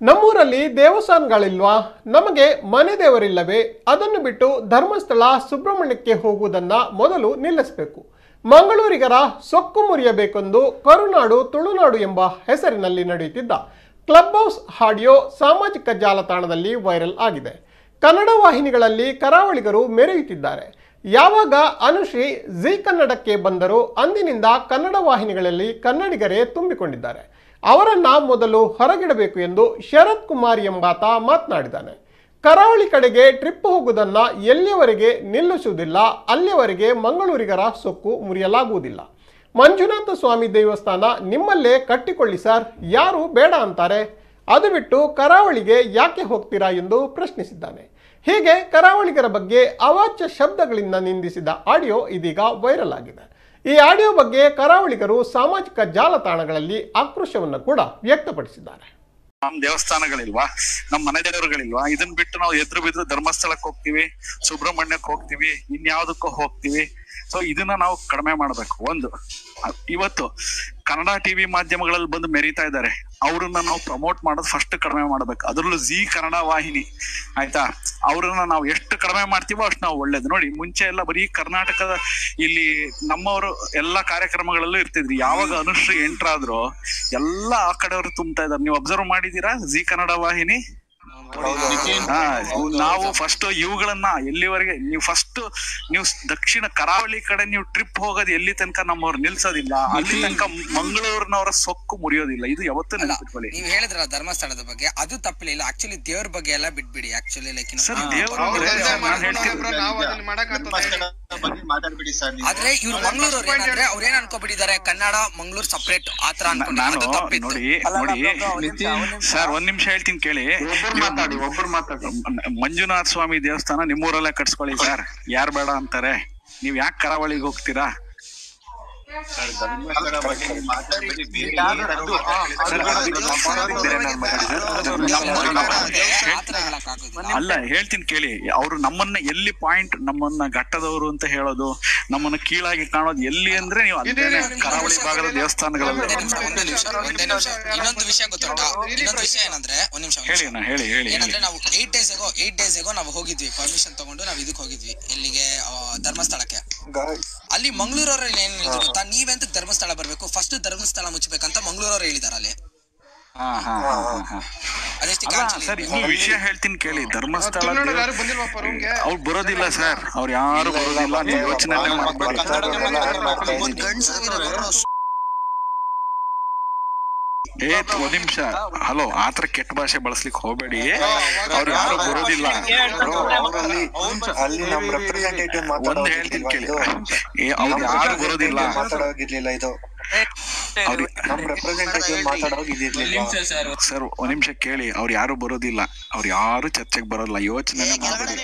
ನಮ್ಮೂರಲ್ಲಿ ದೇವಸ್ಥಾನಗಳಿಲ್ವಾ? ನಮಗೆ ಮನೆ ದೇವರಿಲ್ಲವೇ? ಅದನ್ನು ಬಿಟ್ಟು ಧರ್ಮಸ್ಥಳ ಸುಬ್ರಹ್ಮಣ್ಯಕ್ಕೆ ಹೋಗುವುದನ್ನ ಮೊದಲು ನಿಲ್ಲಿಸಬೇಕು. ಮಂಗಳೂರಿಗರ ಸೊಕ್ಕು ಮುರಿಯಬೇಕೆಂದು ಕರುನಾಡು ತುಳುನಾಡು ಎಂಬ ಹೆಸರಿನಲ್ಲಿ ನಡೆಯುತ್ತಿದ್ದ ಕ್ಲಬ್ ಹೌಸ್ ಆಡಿಯೋ ಸಾಮಾಜಿಕ ಜಾಲತಾಣದಲ್ಲಿ ವೈರಲ್ ಆಗಿದೆ. ಕನ್ನಡ ವಾಹಿನಿಗಳಲ್ಲಿ ಕರಾವಳಿಗರು ಮೆರೆಯುತ್ತಿದ್ದಾರೆ. ಯಾವಾಗ ಅನುಶ್ರೀ ಜಿ ಕನ್ನಡಕ್ಕೆ ಬಂದರೂ ಅಂದಿನಿಂದ ಕನ್ನಡ ವಾಹಿನಿಗಳಲ್ಲಿ ಕನ್ನಡಿಗರೇ ತುಂಬಿಕೊಂಡಿದ್ದಾರೆ. ಅವರನ್ನ ಮೊದಲು ಹೊರಗಿಡಬೇಕು ಎಂದು ಶರತ್ ಕುಮಾರ್ ಎಂಬಾತ ಮಾತನಾಡಿದ್ದಾನೆ. ಕರಾವಳಿ ಕಡೆಗೆ ಟ್ರಿಪ್ ಹೋಗುವುದನ್ನು ಎಲ್ಲಿಯವರೆಗೆ ನಿಲ್ಲಿಸುವುದಿಲ್ಲ ಅಲ್ಲಿಯವರೆಗೆ ಮಂಗಳೂರಿಗರ ಸೊಕ್ಕು ಮುರಿಯಲಾಗುವುದಿಲ್ಲ. ಮಂಜುನಾಥ ಸ್ವಾಮಿ ದೇವಸ್ಥಾನ ನಿಮ್ಮಲ್ಲೇ ಕಟ್ಟಿಕೊಳ್ಳಿ ಸರ್, ಯಾರು ಬೇಡ ಅಂತಾರೆ? ಅದು ಬಿಟ್ಟು ಕರಾವಳಿಗೆ ಯಾಕೆ ಹೋಗ್ತೀರಾ ಎಂದು ಪ್ರಶ್ನಿಸಿದ್ದಾನೆ. ಹೀಗೆ ಕರಾವಳಿಗರ ಬಗ್ಗೆ ಅವಾಚ್ಯ ಶಬ್ದಗಳಿಂದ ನಿಂದಿಸಿದ ಆಡಿಯೋ ಇದೀಗ ವೈರಲ್ ಆಗಿದೆ. ಈ ಆಡಿಯೋ ಬಗ್ಗೆ ಕರಾವಳಿಗರು ಸಾಮಾಜಿಕ ಜಾಲತಾಣಗಳಲ್ಲಿ ಆಕ್ರೋಶವನ್ನು ಕೂಡ ವ್ಯಕ್ತಪಡಿಸಿದ್ದಾರೆ. ನಮ್ ದೇವಸ್ಥಾನಗಳಿಲ್ವಾ, ನಮ್ ಮನೆ ದೇವರುಗಳಿಲ್ವಾ? ಇದನ್ ಬಿಟ್ಟು ನಾವು ಎದ್ರು ಬಿದ್ರು ಧರ್ಮಸ್ಥಳಕ್ಕೆ ಹೋಗ್ತಿವಿ, ಸುಬ್ರಹ್ಮಣ್ಯಕ್ಕೆ ಹೋಗ್ತಿವಿ, ಇನ್ಯಾವುದಕ್ಕೂ ಹೋಗ್ತಿವಿ. ಸೊ ಇದನ್ನ ನಾವು ಕಡಿಮೆ ಮಾಡ್ಬೇಕು. ಒಂದು, ಇವತ್ತು ಕನ್ನಡ ಟಿವಿ ಮಾಧ್ಯಮಗಳಲ್ಲಿ ಬಂದು ಮೆರೀತಾ ಇದ್ದಾರೆ, ಅವ್ರನ್ನ ನಾವು ಪ್ರಮೋಟ್ ಮಾಡೋದು ಫಸ್ಟ್ ಕಡಿಮೆ ಮಾಡ್ಬೇಕು. ಅದ್ರಲ್ಲೂ ಜಿ ಕನ್ನಡ ವಾಹಿನಿ, ಆಯ್ತಾ? ಅವ್ರನ್ನ ನಾವು ಎಷ್ಟು ಕಡಿಮೆ ಮಾಡ್ತೀವೋ ಅಷ್ಟು ನಾವು ಒಳ್ಳೇದು. ನೋಡಿ, ಮುಂಚೆ ಎಲ್ಲ ಬರೀ ಕರ್ನಾಟಕದ ಇಲ್ಲಿ ನಮ್ಮವರು ಎಲ್ಲಾ ಕಾರ್ಯಕ್ರಮಗಳಲ್ಲೂ ಇರ್ತಿದ್ರಿ. ಯಾವಾಗ ಅನುಶ್ರೀ ಎಂಟ್ರ್ ಆದ್ರೂ ಎಲ್ಲಾ ಆ ಕಡೆಯವರು ತುಂಬ್ತಾ ಇದಾರೆ. ನೀವು ಅಬ್ಸರ್ವ್ ಮಾಡಿದೀರಾ ಜಿ ಕನ್ನಡ ವಾಹಿನಿ? ನಾವು ಫಸ್ಟ್ ಇವುಗಳನ್ನ ಎಲ್ಲಿವರೆಗೆ ನೀವು ದಕ್ಷಿಣ ಕರಾವಳಿ ಕಡೆ ನೀವು ಟ್ರಿಪ್ ಹೋಗೋದು ಎಲ್ಲಿ ತನಕ ನಮ್ಮವ್ರು ನಿಲ್ಸೋದಿಲ್ಲ, ಅಲ್ಲಿ ತನಕ ಮಂಗಳೂರಿನವರ ಸೊಕ್ಕು ಮುರಿಯೋದಿಲ್ಲ. ಇದು ಯಾವತ್ತೂ ನೆನಪಿಟ್ಕೊಳ್ಳಿ. ನೀವು ಹೇಳಿದ್ರಲ್ಲ ಧರ್ಮಸ್ಥಳದ ಬಗ್ಗೆ, ಅದು ತಪ್ಪಲಿಲ್ಲ. ಆಕ್ಚುಲಿ ದೇವ್ರ ಬಗ್ಗೆ ಎಲ್ಲ ಬಿಟ್ಬಿಡಿ. ಆಕ್ಚುಲಿ ಲೈಕ್ ಸರ್, ದೇವ್ರ ಆದ್ರೆ ಇವ್ರು ಮಂಗಳೂರು ಏನಂದ್ರೆ ಅವ್ರ ಏನ್ ಅನ್ಕೋಬಿಟ್ಟಿದ್ದಾರೆ, ಕನ್ನಡ ಮಂಗಳೂರು ಸಪರೇಟ್ ಆತರ ಅನ್ಕೊಂಡು. ನೋಡಿ ಸರ್, ಒಂದ್ ನಿಮಿಷ ಹೇಳ್ತೀನಿ ಕೇಳಿ. ಮಂಜುನಾಥ ಸ್ವಾಮಿ ದೇವಸ್ಥಾನ ನಿಮ್ಮೂರಲ್ಲೇ ಕಟ್ಸ್ಕೊಳ್ಳಿ ಸರ್, ಯಾರು ಬೇಡ ಅಂತಾರೆ? ನೀವ್ ಯಾಕೆ ಕರಾವಳಿಗೆ ಹೋಗ್ತೀರಾ? ಅಲ್ಲ, ಹೇಳ್ತೀನಿ ಕೇಳಿ. ಅವ್ರು ನಮ್ಮನ್ನ ಎಲ್ಲಿ ಪಾಯಿಂಟ್, ನಮ್ಮನ್ನ ಘಟ್ಟದವರು ಅಂತ ಹೇಳೋದು, ನಮ್ಮನ್ನ ಕೀಳಾಗಿ ಕಾಣೋದು ಎಲ್ಲಿ ಅಂದ್ರೆ ನೀವು ಅದೇನೆ ಕರಾವಳಿ ಭಾಗದ ದೇವಸ್ಥಾನಗಳಲ್ಲಿ. ಇನ್ನೊಂದು ವಿಷಯ ಗೊತ್ತುಂಟಾ? ಇನ್ನೊಂದು ವಿಷಯ ಏನಂದ್ರೆ, ಒಂದ್ ನಿಮಿಷ ಹೇಳಿ. ಏನಂದ್ರೆ ನಾವು 8 days ago ನಾವು ಹೋಗಿದ್ವಿ, ಪರ್ಮಿಷನ್ ತಗೊಂಡು ನಾವು ಇದಕ್ಕೆ ಹೋಗಿದ್ವಿ. ಎಲ್ಲಿಗೆ? ಧರ್ಮಸ್ಥಳಕ್ಕೆ. ಅಲ್ಲಿ ಮಂಗಳೂರವ್ರಲ್ಲಿ ಏನ್ ಗೊತ್ತಾ, ನೀವೆಂತ ಧರ್ಮಸ್ಥಳ ಬರ್ಬೇಕು, ಫಸ್ಟ್ ಧರ್ಮಸ್ಥಳ ಮುಚ್ಚಬೇಕಂತ ಮಂಗಳೂರವ್ರು ಹೇಳಿದಾರೆ ಅಲ್ಲಿ. ಸರ್, ಇನ್ನೊಂದು ವಿಷಯ ಹೇಳ್ತೀನಿ ಕೇಳಿ. ಧರ್ಮಸ್ಥಳ ಅವ್ರು ಬರೋದಿಲ್ಲ ಸರ್, ಅವ್ರು ಯಾರು ಬರೋದಿಲ್ಲ. ನೀವು ಯೋಚನೆ ಮಾಡ್ಬೇಡಿ. ಒಂದ್ ನಿಮಿಷ, ಹಲೋ, ಆತರ ಕೆಟ್ಟ ಭಾಷೆ ಬಳಸ್ಲಿಕ್ಕೆ ಹೋಗ್ಬೇಡಿ. ಅವ್ರು ಯಾರು ಬರೋದಿಲ್ಲ. ಒಂದ್ ಹೇಳ್ತೀನಿ ಕೇಳಿ, ಅವ್ರು ಯಾರು ಬರೋದಿಲ್ಲ. ಸರ್, ಒಂದ್ ನಿಮಿಷ ಕೇಳಿ. ಅವ್ರು ಯಾರು ಬರೋದಿಲ್ಲ, ಅವ್ರು ಯಾರು ಚರ್ಚೆಗೆ ಬರೋಲ್ಲ. ಯೋಚನೆ ಮಾಡ್ಬೇಡಿ.